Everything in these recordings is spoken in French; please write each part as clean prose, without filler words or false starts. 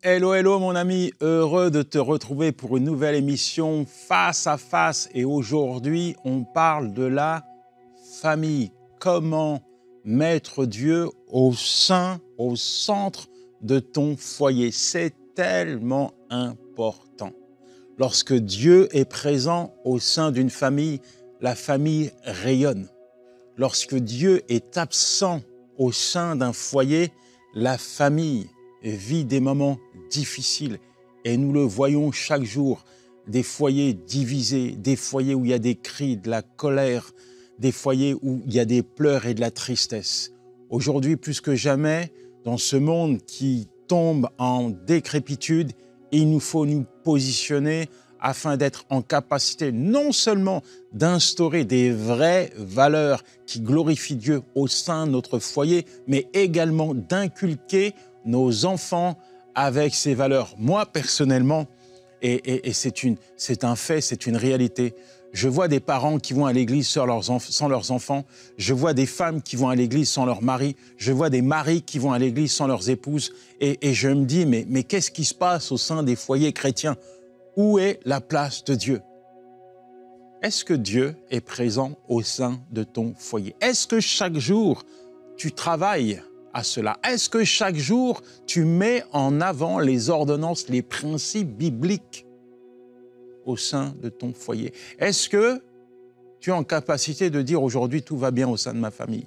Hello, hello mon ami, heureux de te retrouver pour une nouvelle émission Face à Face. Et aujourd'hui, on parle de la famille. Comment mettre Dieu au centre de ton foyer. C'est tellement important. Lorsque Dieu est présent au sein d'une famille, la famille rayonne. Lorsque Dieu est absent au sein d'un foyer, la famille vit des moments difficiles et nous le voyons chaque jour, des foyers divisés, des foyers où il y a des cris, de la colère, des foyers où il y a des pleurs et de la tristesse. Aujourd'hui, plus que jamais, dans ce monde qui tombe en décrépitude, il nous faut nous positionner afin d'être en capacité non seulement d'instaurer des vraies valeurs qui glorifient Dieu au sein de notre foyer, mais également d'inculquer nos enfants avec ces valeurs. Moi, personnellement, et c'est un fait, c'est une réalité, je vois des parents qui vont à l'église sans leurs enfants, je vois des femmes qui vont à l'église sans leur mari, je vois des maris qui vont à l'église sans leurs épouses, et je me dis, mais qu'est-ce qui se passe au sein des foyers chrétiens? Où est la place de Dieu? Est-ce que Dieu est présent au sein de ton foyer? Est-ce que chaque jour, tu travailles à cela? Est-ce que chaque jour, tu mets en avant les ordonnances, les principes bibliques au sein de ton foyer? Est-ce que tu es en capacité de dire aujourd'hui tout va bien au sein de ma famille?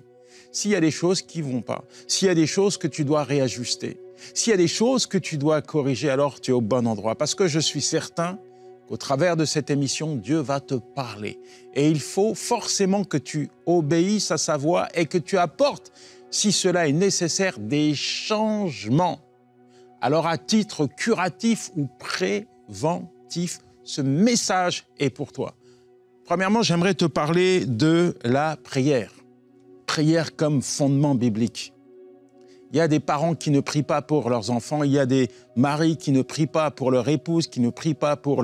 S'il y a des choses qui ne vont pas, s'il y a des choses que tu dois réajuster, s'il y a des choses que tu dois corriger, alors tu es au bon endroit. Parce que je suis certain qu'au travers de cette émission, Dieu va te parler. Et il faut forcément que tu obéisses à sa voix et que tu apportes, si cela est nécessaire, des changements. Alors à titre curatif ou préventif, ce message est pour toi. Premièrement, j'aimerais te parler de la prière. Prière comme fondement biblique. Il y a des parents qui ne prient pas pour leurs enfants, il y a des maris qui ne prient pas pour leur épouse, qui ne prient pas pour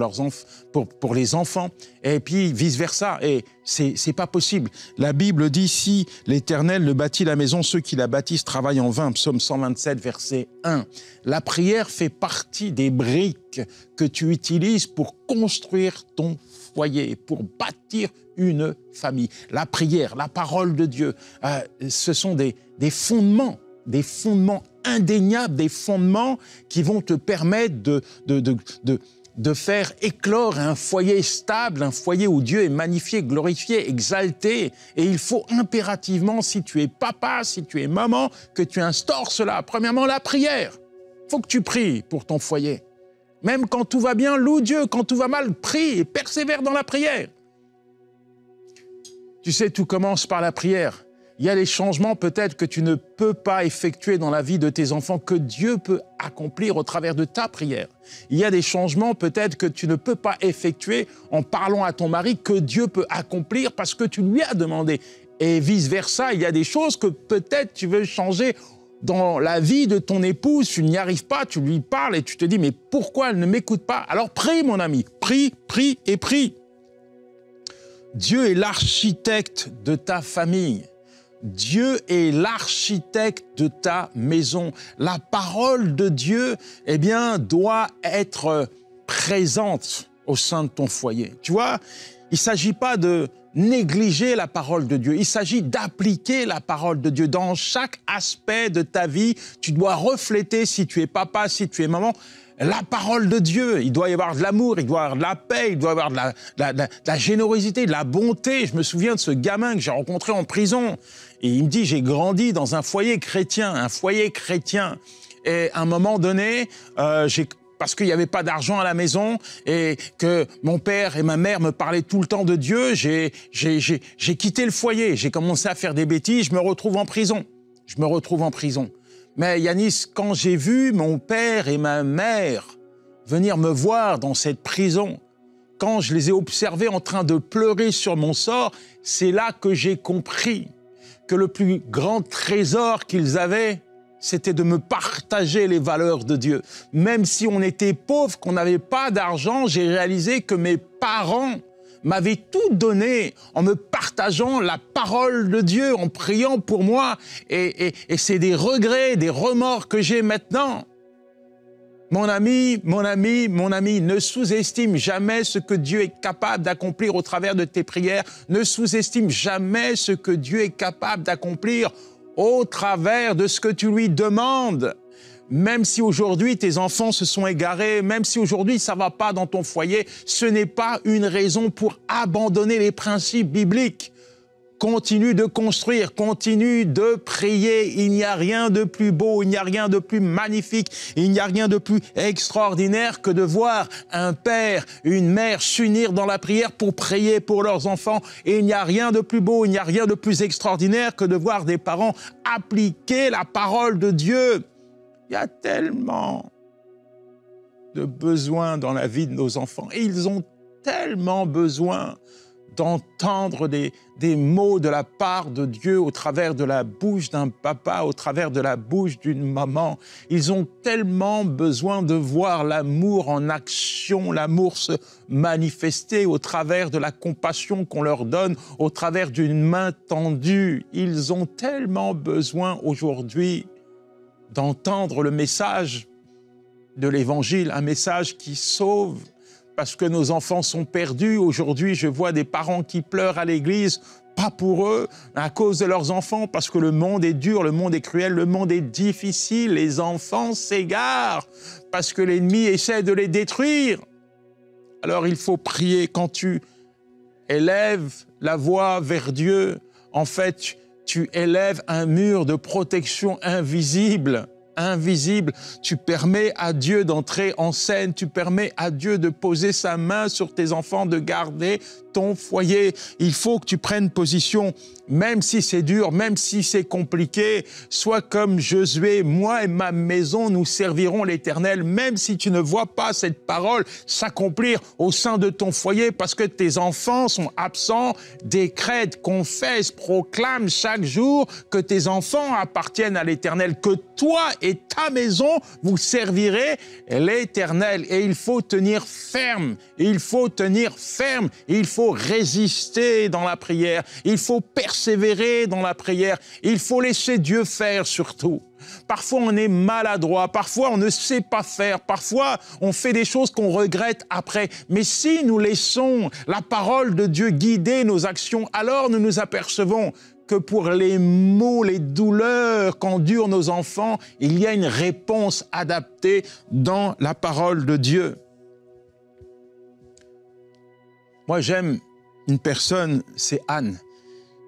pour les enfants, et puis vice-versa. Et c'est pas possible. La Bible dit, si l'Éternel ne bâtit la maison, ceux qui la bâtissent travaillent en vain. Psaume 127, verset 1. La prière fait partie des briques que tu utilises pour construire ton foyer, pour bâtir une famille. La prière, la parole de Dieu, ce sont des fondements indéniables, des fondements qui vont te permettre de faire éclore un foyer stable, un foyer où Dieu est magnifié, glorifié, exalté. Et il faut impérativement, si tu es papa, si tu es maman, que tu instaures cela. Premièrement, la prière. Il faut que tu pries pour ton foyer. Même quand tout va bien, loue Dieu. Quand tout va mal, prie et persévère dans la prière. Tu sais, tout commence par la prière. Il y a des changements peut-être que tu ne peux pas effectuer dans la vie de tes enfants que Dieu peut accomplir au travers de ta prière. Il y a des changements peut-être que tu ne peux pas effectuer en parlant à ton mari que Dieu peut accomplir parce que tu lui as demandé. Et vice-versa, il y a des choses que peut-être tu veux changer dans la vie de ton épouse, tu n'y arrives pas, tu lui parles et tu te dis mais pourquoi elle ne m'écoute pas? Alors prie mon ami, prie, prie et prie. Dieu est l'architecte de ta famille. Dieu est l'architecte de ta maison. La parole de Dieu, doit être présente au sein de ton foyer. Tu vois, il ne s'agit pas de négliger la parole de Dieu. Il s'agit d'appliquer la parole de Dieu. Dans chaque aspect de ta vie, tu dois refléter, si tu es papa, si tu es maman, la parole de Dieu. Il doit y avoir de l'amour, il doit y avoir de la paix, il doit y avoir de la générosité, de la bonté. Je me souviens de ce gamin que j'ai rencontré en prison. Et il me dit, j'ai grandi dans un foyer chrétien. Et à un moment donné, parce qu'il n'y avait pas d'argent à la maison et que mon père et ma mère me parlaient tout le temps de Dieu, j'ai quitté le foyer. J'ai commencé à faire des bêtises, je me retrouve en prison. Mais Yanis, quand j'ai vu mon père et ma mère venir me voir dans cette prison, quand je les ai observés en train de pleurer sur mon sort, c'est là que j'ai compris que le plus grand trésor qu'ils avaient, c'était de me partager les valeurs de Dieu. Même si on était pauvre, qu'on n'avait pas d'argent, j'ai réalisé que mes parents m'avait tout donné en me partageant la parole de Dieu, en priant pour moi. Et c'est des regrets, des remords que j'ai maintenant. Mon ami, ne sous-estime jamais ce que Dieu est capable d'accomplir au travers de tes prières. Ne sous-estime jamais ce que Dieu est capable d'accomplir au travers de ce que tu lui demandes. Même si aujourd'hui tes enfants se sont égarés, même si aujourd'hui ça ne va pas dans ton foyer, ce n'est pas une raison pour abandonner les principes bibliques. Continue de construire, continue de prier. Il n'y a rien de plus beau, il n'y a rien de plus magnifique, il n'y a rien de plus extraordinaire que de voir un père, une mère s'unir dans la prière pour prier pour leurs enfants. Et il n'y a rien de plus beau, il n'y a rien de plus extraordinaire que de voir des parents appliquer la parole de Dieu. Il y a tellement de besoins dans la vie de nos enfants. Et ils ont tellement besoin d'entendre des mots de la part de Dieu au travers de la bouche d'un papa, au travers de la bouche d'une maman. Ils ont tellement besoin de voir l'amour en action, l'amour se manifester au travers de la compassion qu'on leur donne, au travers d'une main tendue. Ils ont tellement besoin aujourd'hui d'entendre le message de l'Évangile, un message qui sauve, parce que nos enfants sont perdus. Aujourd'hui, je vois des parents qui pleurent à l'église, pas pour eux, à cause de leurs enfants, parce que le monde est dur, le monde est cruel, le monde est difficile. Les enfants s'égarent parce que l'ennemi essaie de les détruire. Alors il faut prier. Quand tu élèves la voix vers Dieu, en fait, tu élèves un mur de protection invisible. Tu permets à Dieu d'entrer en scène, tu permets à Dieu de poser sa main sur tes enfants, de garder ton foyer. Il faut que tu prennes position, même si c'est dur, même si c'est compliqué. Sois comme Josué, moi et ma maison, nous servirons l'Éternel, même si tu ne vois pas cette parole s'accomplir au sein de ton foyer parce que tes enfants sont absents. Décrète, confesse, proclame chaque jour que tes enfants appartiennent à l'Éternel, que toi et ta maison, vous servirez l'Éternel. Et il faut tenir ferme, il faut résister dans la prière, il faut persévérer dans la prière, il faut laisser Dieu faire surtout. Parfois on est maladroit, parfois on ne sait pas faire, parfois on fait des choses qu'on regrette après. Mais si nous laissons la parole de Dieu guider nos actions, alors nous nous apercevons que pour les maux, les douleurs qu'endurent nos enfants, il y a une réponse adaptée dans la parole de Dieu. Moi, j'aime une personne, c'est Anne.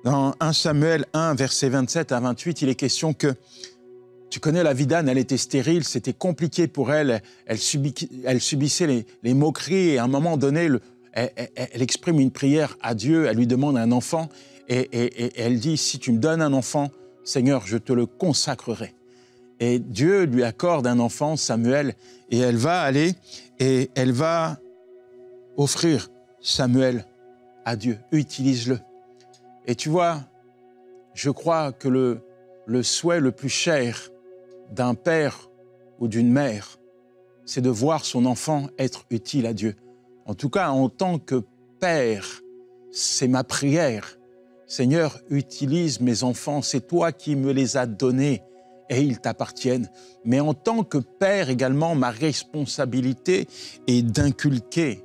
Dans 1 Samuel 1, versets 27 à 28, il est question que, tu connais la vie d'Anne, elle était stérile, c'était compliqué pour elle, elle subissait les moqueries et à un moment donné, elle exprime une prière à Dieu, elle lui demande un enfant et elle dit, si tu me donnes un enfant, Seigneur, je te le consacrerai. Et Dieu lui accorde un enfant, Samuel, et elle va aller et elle va offrir Samuel à Dieu, utilise-le. Et tu vois, je crois que le souhait le plus cher d'un père ou d'une mère, c'est de voir son enfant être utile à Dieu. En tout cas, en tant que père, c'est ma prière. Seigneur, utilise mes enfants, c'est toi qui me les as donnés et ils t'appartiennent. Mais en tant que père également, ma responsabilité est d'inculquer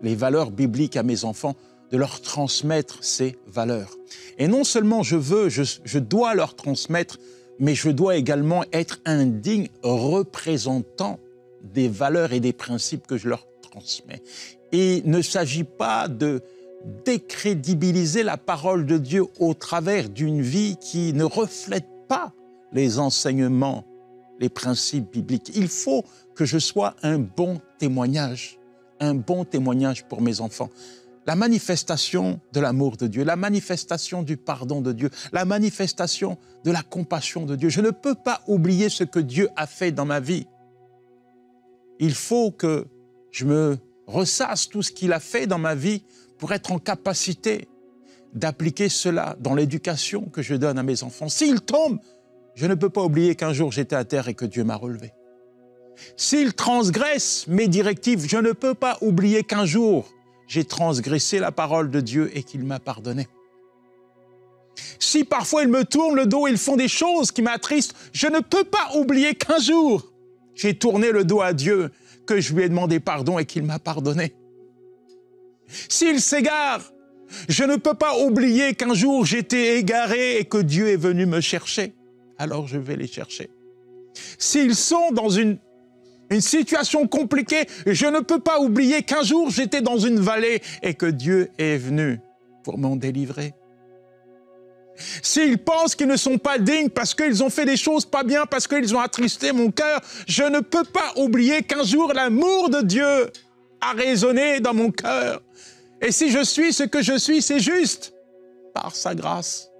les valeurs bibliques à mes enfants, de leur transmettre ces valeurs. Et non seulement je dois leur transmettre, mais je dois également être un digne représentant des valeurs et des principes que je leur transmets. Et il ne s'agit pas de décrédibiliser la parole de Dieu au travers d'une vie qui ne reflète pas les enseignements, les principes bibliques. Il faut que je sois un bon témoignage pour mes enfants. La manifestation de l'amour de Dieu, la manifestation du pardon de Dieu, la manifestation de la compassion de Dieu. Je ne peux pas oublier ce que Dieu a fait dans ma vie. Il faut que je me ressasse tout ce qu'il a fait dans ma vie pour être en capacité d'appliquer cela dans l'éducation que je donne à mes enfants. S'ils tombent, je ne peux pas oublier qu'un jour j'étais à terre et que Dieu m'a relevé. S'ils transgressent mes directives, je ne peux pas oublier qu'un jour, j'ai transgressé la parole de Dieu et qu'il m'a pardonné. Si parfois ils me tournent le dos, ils font des choses qui m'attristent, je ne peux pas oublier qu'un jour, j'ai tourné le dos à Dieu, que je lui ai demandé pardon et qu'il m'a pardonné. S'il s'égare, je ne peux pas oublier qu'un jour j'étais égaré et que Dieu est venu me chercher. Alors je vais les chercher. S'ils sont dans une situation compliquée, je ne peux pas oublier qu'un jour j'étais dans une vallée et que Dieu est venu pour m'en délivrer. S'ils pensent qu'ils ne sont pas dignes parce qu'ils ont fait des choses pas bien, parce qu'ils ont attristé mon cœur, je ne peux pas oublier qu'un jour l'amour de Dieu a résonné dans mon cœur. Et si je suis ce que je suis, c'est juste par sa grâce.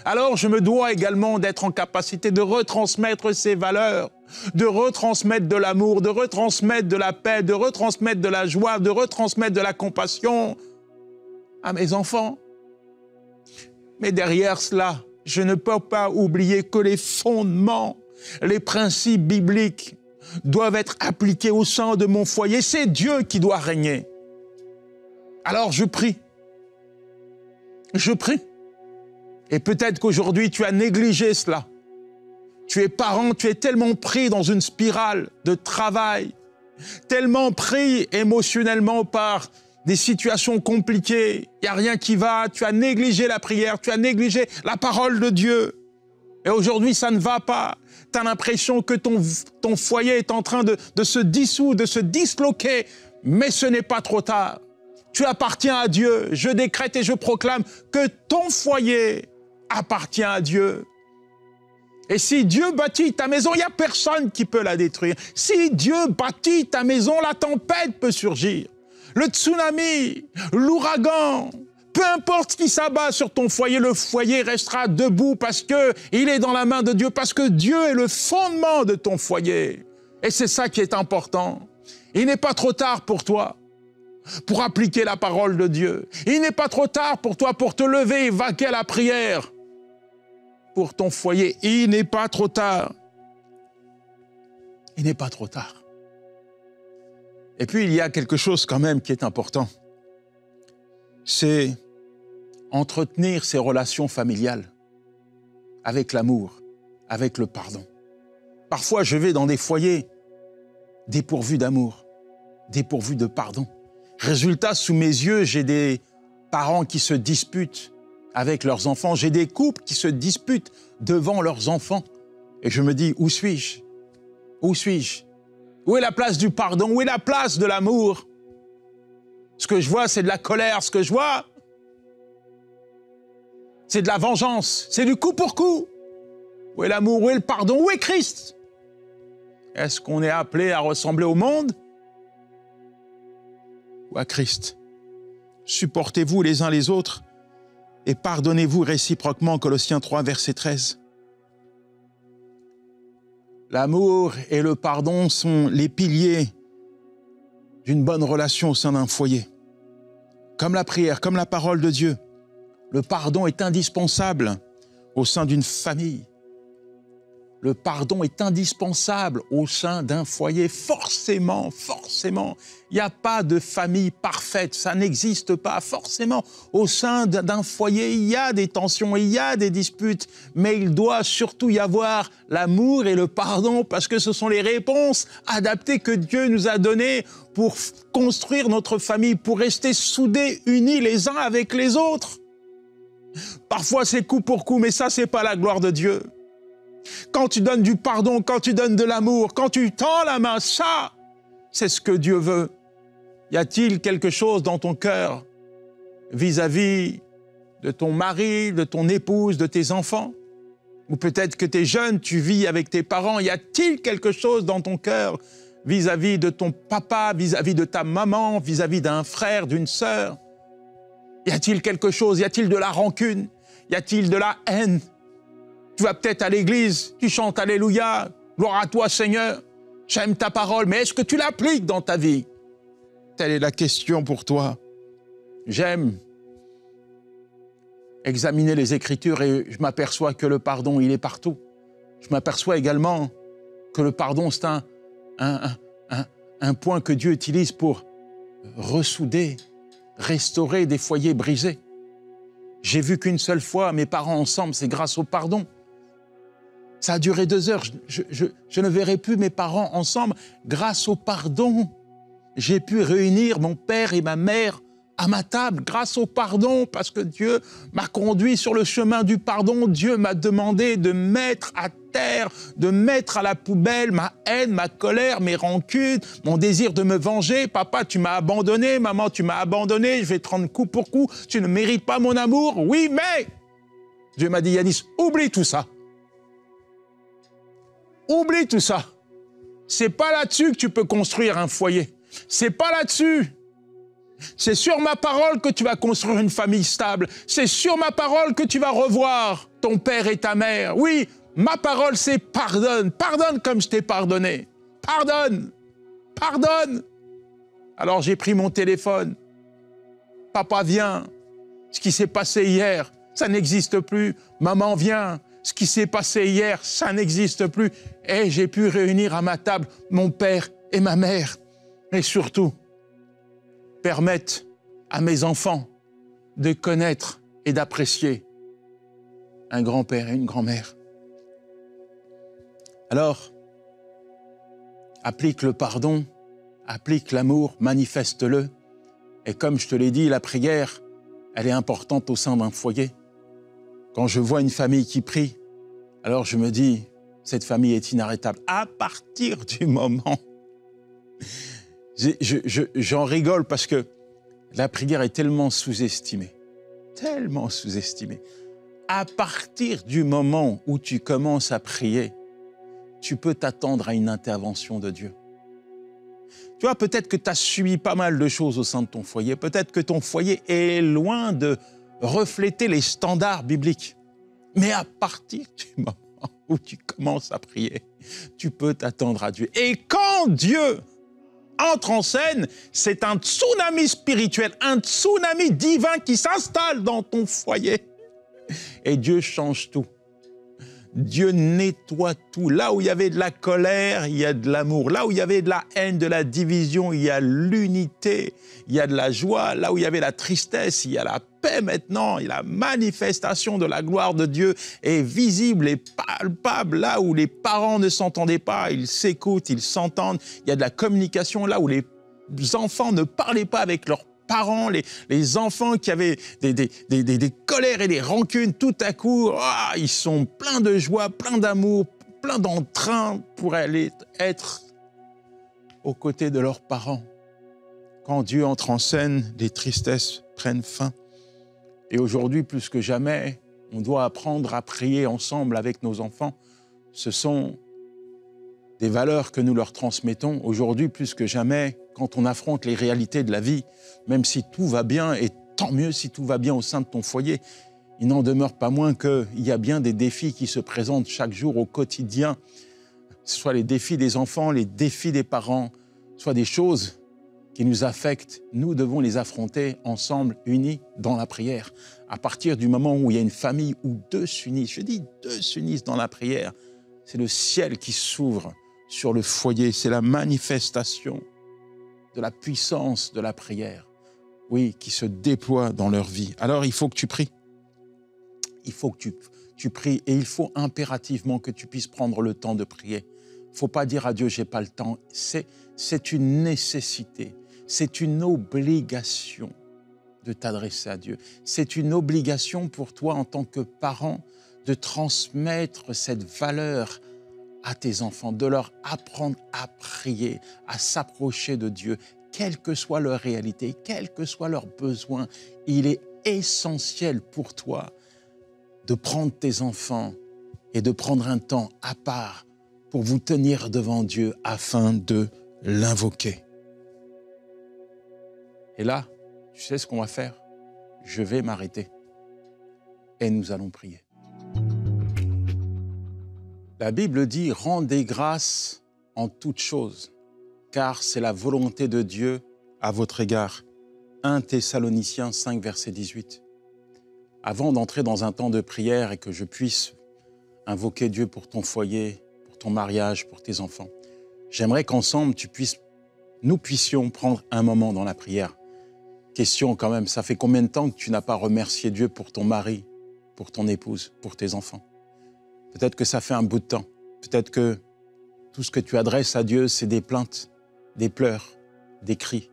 Alors je me dois également d'être en capacité de retransmettre ces valeurs, de retransmettre de l'amour, de retransmettre de la paix, de retransmettre de la joie, de retransmettre de la compassion à mes enfants. Mais derrière cela, je ne peux pas oublier que les fondements, les principes bibliques doivent être appliqués au sein de mon foyer. C'est Dieu qui doit régner. Alors je prie. Je prie. Et peut-être qu'aujourd'hui, tu as négligé cela. Tu es parent, tu es tellement pris dans une spirale de travail, tellement pris émotionnellement par des situations compliquées, il n'y a rien qui va, tu as négligé la prière, tu as négligé la parole de Dieu. Et aujourd'hui, ça ne va pas. Tu as l'impression que ton foyer est en train de se dissoudre, de se disloquer, mais ce n'est pas trop tard. Tu appartiens à Dieu. Je décrète et je proclame que ton foyer appartient à Dieu. Et si Dieu bâtit ta maison, il n'y a personne qui peut la détruire. Si Dieu bâtit ta maison, la tempête peut surgir. Le tsunami, l'ouragan, peu importe ce qui s'abat sur ton foyer, le foyer restera debout parce qu'il est dans la main de Dieu, parce que Dieu est le fondement de ton foyer. Et c'est ça qui est important. Il n'est pas trop tard pour toi pour appliquer la parole de Dieu. Il n'est pas trop tard pour toi pour te lever et vaquer à la prière pour ton foyer. Il n'est pas trop tard. Il n'est pas trop tard. Et puis, il y a quelque chose quand même qui est important. C'est entretenir ces relations familiales avec l'amour, avec le pardon. Parfois, je vais dans des foyers dépourvus d'amour, dépourvus de pardon. Résultat, sous mes yeux, j'ai des parents qui se disputent avec leurs enfants. J'ai des couples qui se disputent devant leurs enfants. Et je me dis, où suis-je? Où suis-je? Où est la place du pardon? Où est la place de l'amour? Ce que je vois, c'est de la colère. Ce que je vois, c'est de la vengeance. C'est du coup pour coup. Où est l'amour? Où est le pardon? Où est Christ? Est-ce qu'on est appelé à ressembler au monde ou à Christ? Supportez-vous les uns les autres et pardonnez-vous réciproquement, Colossiens 3, verset 13. L'amour et le pardon sont les piliers d'une bonne relation au sein d'un foyer. Comme la prière, comme la parole de Dieu, le pardon est indispensable au sein d'une famille. Le pardon est indispensable au sein d'un foyer. Forcément, il n'y a pas de famille parfaite, ça n'existe pas. Forcément, au sein d'un foyer, il y a des tensions, il y a des disputes, mais il doit surtout y avoir l'amour et le pardon, parce que ce sont les réponses adaptées que Dieu nous a données pour construire notre famille, pour rester soudés, unis les uns avec les autres. Parfois, c'est coup pour coup, mais ça, c'est pas la gloire de Dieu. Quand tu donnes du pardon, quand tu donnes de l'amour, quand tu tends la main, ça, c'est ce que Dieu veut. Y a-t-il quelque chose dans ton cœur vis-à-vis de ton mari, de ton épouse, de tes enfants? Ou peut-être que tu es jeune, tu vis avec tes parents. Y a-t-il quelque chose dans ton cœur vis-à-vis de ton papa, vis-à-vis de ta maman, vis-à-vis d'un frère, d'une sœur? Y a-t-il quelque chose? Y a-t-il de la rancune? Y a-t-il de la haine? Tu vas peut-être à l'église, tu chantes Alléluia, gloire à toi Seigneur, j'aime ta parole, mais est-ce que tu l'appliques dans ta vie? Telle est la question pour toi. J'aime examiner les Écritures et je m'aperçois que le pardon, il est partout. Je m'aperçois également que le pardon, c'est un point que Dieu utilise pour ressouder, restaurer des foyers brisés. J'ai vu qu'une seule fois mes parents ensemble, c'est grâce au pardon. Ça a duré 2 heures. Je ne verrai plus mes parents ensemble. Grâce au pardon, j'ai pu réunir mon père et ma mère à ma table. Grâce au pardon, parce que Dieu m'a conduit sur le chemin du pardon. Dieu m'a demandé de mettre à terre, de mettre à la poubelle ma haine, ma colère, mes rancunes, mon désir de me venger. Papa, tu m'as abandonné. Maman, tu m'as abandonné. Je vais te rendre coup pour coup. Tu ne mérites pas mon amour. Oui, mais Dieu m'a dit, Yanis, oublie tout ça. Oublie tout ça. C'est pas là-dessus que tu peux construire un foyer. C'est pas là-dessus. C'est sur ma parole que tu vas construire une famille stable. C'est sur ma parole que tu vas revoir ton père et ta mère. Oui, ma parole, c'est pardonne. Pardonne comme je t'ai pardonné. Pardonne. Pardonne. Alors j'ai pris mon téléphone. Papa, viens. Ce qui s'est passé hier, ça n'existe plus. Maman, viens. Ce qui s'est passé hier, ça n'existe plus. Et j'ai pu réunir à ma table mon père et ma mère. Et surtout, permettre à mes enfants de connaître et d'apprécier un grand-père et une grand-mère. Alors, applique le pardon, applique l'amour, manifeste-le. Et comme je te l'ai dit, la prière, elle est importante au sein d'un foyer. Quand je vois une famille qui prie, alors je me dis, cette famille est inarrêtable. À partir du moment, j'en rigole parce que la prière est tellement sous-estimée, tellement sous-estimée. À partir du moment où tu commences à prier, tu peux t'attendre à une intervention de Dieu. Tu vois, peut-être que tu as subi pas mal de choses au sein de ton foyer, peut-être que ton foyer est loin de refléter les standards bibliques. Mais à partir du moment où tu commences à prier, tu peux t'attendre à Dieu. Et quand Dieu entre en scène, c'est un tsunami spirituel, un tsunami divin qui s'installe dans ton foyer. Et Dieu change tout. Dieu nettoie tout. Là où il y avait de la colère, il y a de l'amour. Là où il y avait de la haine, de la division, il y a l'unité, il y a de la joie. Là où il y avait la tristesse, il y a la paix maintenant. Et la manifestation de la gloire de Dieu est visible et palpable. Là où les parents ne s'entendaient pas, ils s'écoutent, ils s'entendent. Il y a de la communication. Là où les enfants ne parlaient pas avec leurs parents, les enfants qui avaient des colères et des rancunes, tout à coup, ils sont pleins de joie, pleins d'amour, pleins d'entrain pour aller être aux côtés de leurs parents. Quand Dieu entre en scène, les tristesses prennent fin. Et aujourd'hui, plus que jamais, on doit apprendre à prier ensemble avec nos enfants. Ce sont des valeurs que nous leur transmettons. Aujourd'hui, plus que jamais, quand on affronte les réalités de la vie, même si tout va bien, et tant mieux si tout va bien au sein de ton foyer, il n'en demeure pas moins qu'il y a bien des défis qui se présentent chaque jour au quotidien, soit les défis des enfants, les défis des parents, soit des choses qui nous affectent. Nous devons les affronter ensemble, unis dans la prière. À partir du moment où il y a une famille où deux s'unissent, je dis deux s'unissent dans la prière, c'est le ciel qui s'ouvre sur le foyer, c'est la manifestation de la puissance de la prière, oui, qui se déploie dans leur vie. Alors, il faut que tu pries. Il faut que tu pries et il faut impérativement que tu puisses prendre le temps de prier. Il ne faut pas dire à Dieu, j'ai pas le temps. C'est une nécessité, c'est une obligation de t'adresser à Dieu. C'est une obligation pour toi en tant que parent de transmettre cette valeur à tes enfants, de leur apprendre à prier, à s'approcher de Dieu, quelle que soit leur réalité, quels que soient leurs besoins. Il est essentiel pour toi de prendre tes enfants et de prendre un temps à part pour vous tenir devant Dieu afin de l'invoquer. Et là, tu sais ce qu'on va faire? Je vais m'arrêter et nous allons prier. La Bible dit « Rendez grâce en toutes choses, car c'est la volonté de Dieu à votre égard. » 1 Thessaloniciens 5, verset 18. Avant d'entrer dans un temps de prière et que je puisse invoquer Dieu pour ton foyer, pour ton mariage, pour tes enfants, j'aimerais qu'ensemble, nous puissions prendre un moment dans la prière. Question quand même, ça fait combien de temps que tu n'as pas remercié Dieu pour ton mari, pour ton épouse, pour tes enfants? Peut-être que ça fait un bout de temps. Peut-être que tout ce que tu adresses à Dieu, c'est des plaintes, des pleurs, des cris,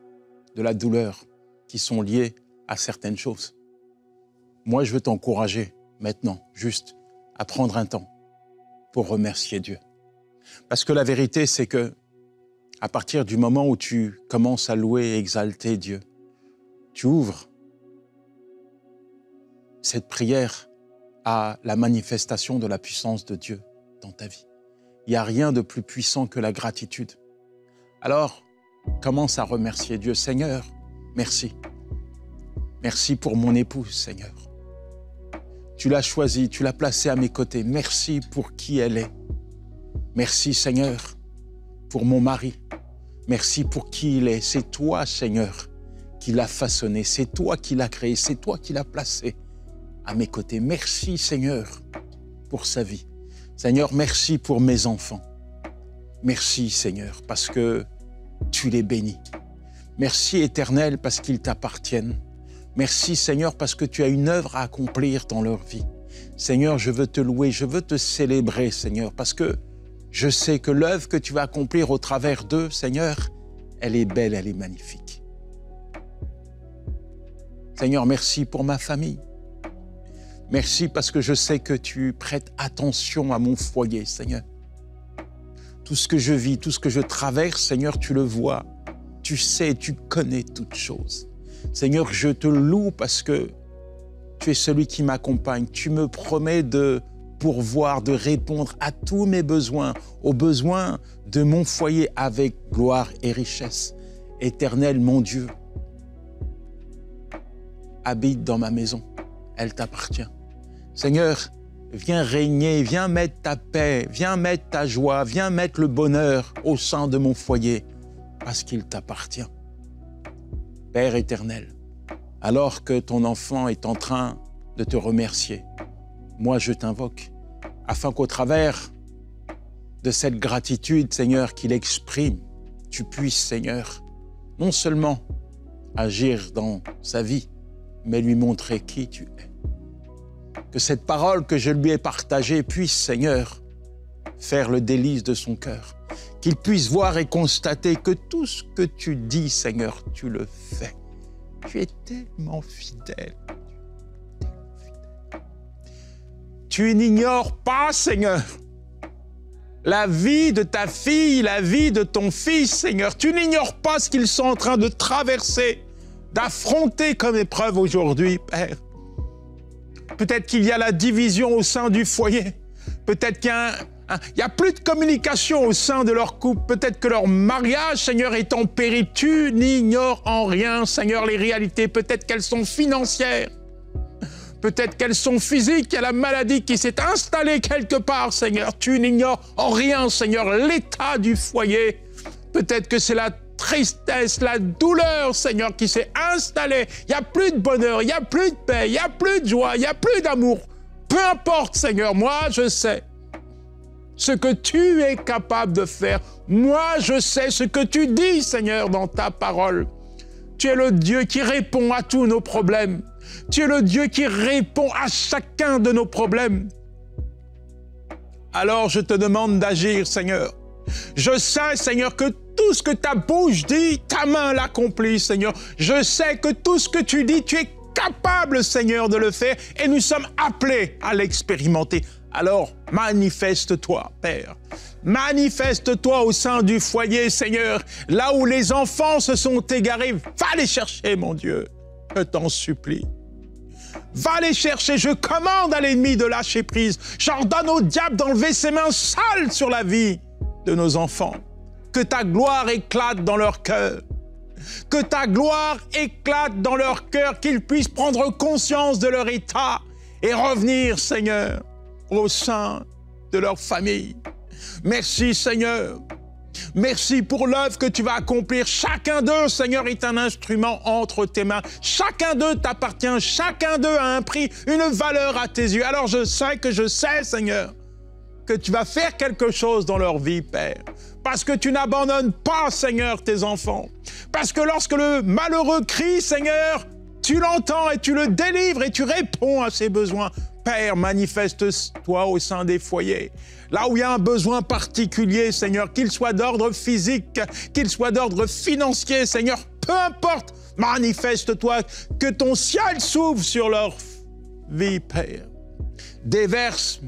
de la douleur qui sont liés à certaines choses. Moi, je veux t'encourager maintenant, juste à prendre un temps pour remercier Dieu. Parce que la vérité, c'est que à partir du moment où tu commences à louer et exalter Dieu, tu ouvres cette prière à la manifestation de la puissance de Dieu dans ta vie. Il n'y a rien de plus puissant que la gratitude. Alors, commence à remercier Dieu. Seigneur, merci. Merci pour mon épouse, Seigneur. Tu l'as choisie, tu l'as placée à mes côtés. Merci pour qui elle est. Merci, Seigneur, pour mon mari. Merci pour qui il est. C'est toi, Seigneur, qui l'as façonné. C'est toi qui l'as créé. C'est toi qui l'as placé à mes côtés. Merci, Seigneur, pour sa vie. Seigneur, merci pour mes enfants. Merci, Seigneur, parce que tu les bénis. Merci, Éternel, parce qu'ils t'appartiennent. Merci, Seigneur, parce que tu as une œuvre à accomplir dans leur vie. Seigneur, je veux te louer, je veux te célébrer, Seigneur, parce que je sais que l'œuvre que tu vas accomplir au travers d'eux, Seigneur, elle est belle, elle est magnifique. Seigneur, merci pour ma famille. Merci parce que je sais que tu prêtes attention à mon foyer, Seigneur. Tout ce que je vis, tout ce que je traverse, Seigneur, tu le vois. Tu sais, tu connais toutes choses. Seigneur, je te loue parce que tu es celui qui m'accompagne. Tu me promets de pourvoir, de répondre à tous mes besoins, aux besoins de mon foyer avec gloire et richesse. Éternel, mon Dieu, habite dans ma maison. Elle t'appartient. Seigneur, viens régner, viens mettre ta paix, viens mettre ta joie, viens mettre le bonheur au sein de mon foyer parce qu'il t'appartient. Père éternel, alors que ton enfant est en train de te remercier, moi je t'invoque afin qu'au travers de cette gratitude, Seigneur, qu'il exprime, tu puisses, Seigneur, non seulement agir dans sa vie, mais lui montrer qui tu es. Que cette parole que je lui ai partagée puisse, Seigneur, faire le délice de son cœur. Qu'il puisse voir et constater que tout ce que tu dis, Seigneur, tu le fais. Tu es tellement fidèle. Tu n'ignores pas, Seigneur, la vie de ta fille, la vie de ton fils, Seigneur. Tu n'ignores pas ce qu'ils sont en train de traverser, d'affronter comme épreuve aujourd'hui, Père. Peut-être qu'il y a la division au sein du foyer. Peut-être qu'il y a plus de communication au sein de leur couple. Peut-être que leur mariage, Seigneur, est en péril. Tu n'ignores en rien, Seigneur, les réalités. Peut-être qu'elles sont financières. Peut-être qu'elles sont physiques. Il y a la maladie qui s'est installée quelque part, Seigneur. Tu n'ignores en rien, Seigneur, l'état du foyer. Peut-être que c'est la tristesse, la douleur, Seigneur, qui s'est installée. Il n'y a plus de bonheur, il n'y a plus de paix, il n'y a plus de joie, il n'y a plus d'amour. Peu importe, Seigneur, moi, je sais ce que tu es capable de faire. Moi, je sais ce que tu dis, Seigneur, dans ta parole. Tu es le Dieu qui répond à tous nos problèmes. Tu es le Dieu qui répond à chacun de nos problèmes. Alors, je te demande d'agir, Seigneur. Je sais, Seigneur, que tout ce que ta bouche dit, ta main l'accomplit, Seigneur. Je sais que tout ce que tu dis, tu es capable, Seigneur, de le faire et nous sommes appelés à l'expérimenter. Alors, manifeste-toi, Père. Manifeste-toi au sein du foyer, Seigneur. Là où les enfants se sont égarés, va les chercher, mon Dieu. Je t'en supplie. Va les chercher. Je commande à l'ennemi de lâcher prise. J'ordonne au diable d'enlever ses mains sales sur la vie de nos enfants. Que ta gloire éclate dans leur cœur. Que ta gloire éclate dans leur cœur, qu'ils puissent prendre conscience de leur état et revenir, Seigneur, au sein de leur famille. Merci, Seigneur. Merci pour l'œuvre que tu vas accomplir. Chacun d'eux, Seigneur, est un instrument entre tes mains. Chacun d'eux t'appartient. Chacun d'eux a un prix, une valeur à tes yeux. Alors je sais, Seigneur, que tu vas faire quelque chose dans leur vie, Père. Parce que tu n'abandonnes pas, Seigneur, tes enfants. Parce que lorsque le malheureux crie, Seigneur, tu l'entends et tu le délivres et tu réponds à ses besoins. Père, manifeste-toi au sein des foyers. Là où il y a un besoin particulier, Seigneur, qu'il soit d'ordre physique, qu'il soit d'ordre financier, Seigneur, peu importe, manifeste-toi, que ton ciel s'ouvre sur leur vie, Père. Déverse,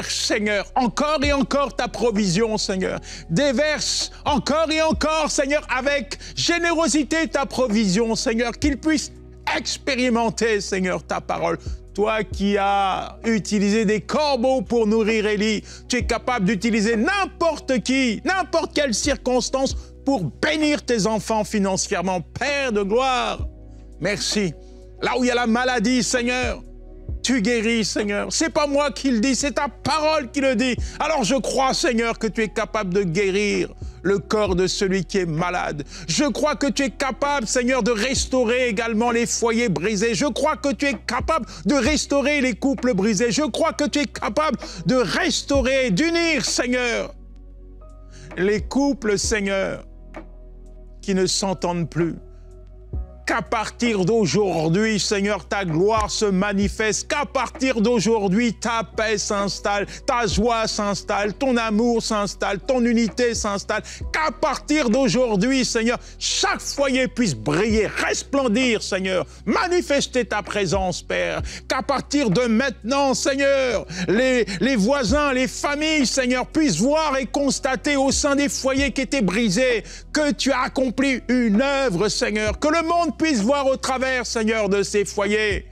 Seigneur, encore et encore ta provision, Seigneur. Déverse encore et encore, Seigneur, avec générosité ta provision, Seigneur, qu'ils puissent expérimenter, Seigneur, ta parole. Toi qui as utilisé des corbeaux pour nourrir Élie, tu es capable d'utiliser n'importe qui, n'importe quelle circonstance pour bénir tes enfants financièrement. Père de gloire, merci. Là où il y a la maladie, Seigneur, tu guéris, Seigneur. C'est pas moi qui le dis, c'est ta parole qui le dit. Alors je crois, Seigneur, que tu es capable de guérir le corps de celui qui est malade. Je crois que tu es capable, Seigneur, de restaurer également les foyers brisés. Je crois que tu es capable de restaurer les couples brisés. Je crois que tu es capable de restaurer, d'unir, Seigneur, les couples, Seigneur, qui ne s'entendent plus. Qu'à partir d'aujourd'hui, Seigneur, ta gloire se manifeste. Qu'à partir d'aujourd'hui, ta paix s'installe, ta joie s'installe, ton amour s'installe, ton unité s'installe. Qu'à partir d'aujourd'hui, Seigneur, chaque foyer puisse briller, resplendir, Seigneur, manifester ta présence, Père. Qu'à partir de maintenant, Seigneur, les voisins, les familles, Seigneur, puissent voir et constater au sein des foyers qui étaient brisés que tu as accompli une œuvre, Seigneur, que le monde puisse voir au travers, Seigneur, de ces foyers,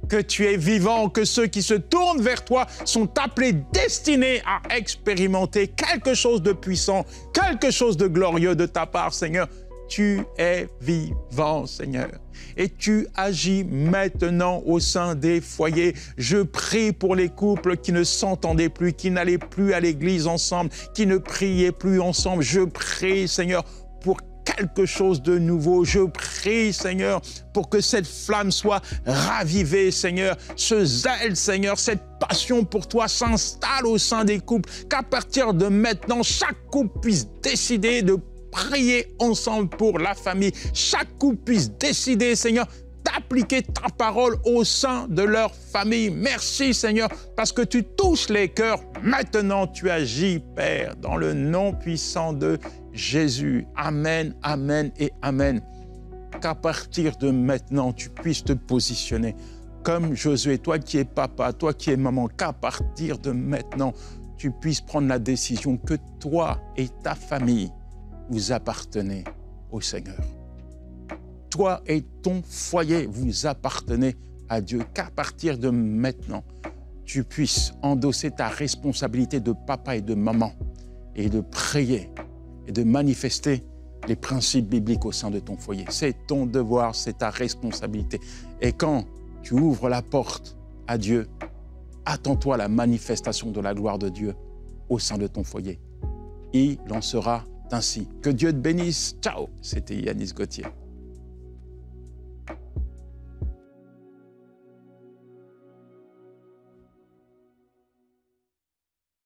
que tu es vivant, que ceux qui se tournent vers toi sont appelés, destinés à expérimenter quelque chose de puissant, quelque chose de glorieux de ta part, Seigneur. Tu es vivant, Seigneur, et tu agis maintenant au sein des foyers. Je prie pour les couples qui ne s'entendaient plus, qui n'allaient plus à l'église ensemble, qui ne priaient plus ensemble. Je prie, Seigneur, pour quelque chose de nouveau. Je prie, Seigneur, pour que cette flamme soit ravivée, Seigneur. Ce zèle, Seigneur, cette passion pour toi s'installe au sein des couples. Qu'à partir de maintenant, chaque couple puisse décider de prier ensemble pour la famille. Chaque couple puisse décider, Seigneur, d'appliquer ta parole au sein de leur famille. Merci, Seigneur, parce que tu touches les cœurs. Maintenant, tu agis, Père, dans le nom puissant de Jésus. Amen, amen et amen. Qu'à partir de maintenant, tu puisses te positionner comme Josué, toi qui es papa, toi qui es maman, qu'à partir de maintenant, tu puisses prendre la décision que toi et ta famille, vous appartenez au Seigneur. Toi et ton foyer, vous appartenez à Dieu. Qu'à partir de maintenant, tu puisses endosser ta responsabilité de papa et de maman et de prier et de manifester les principes bibliques au sein de ton foyer. C'est ton devoir, c'est ta responsabilité. Et quand tu ouvres la porte à Dieu, attends-toi à la manifestation de la gloire de Dieu au sein de ton foyer. Il en sera ainsi. Que Dieu te bénisse. Ciao. C'était Yanis Gauthier.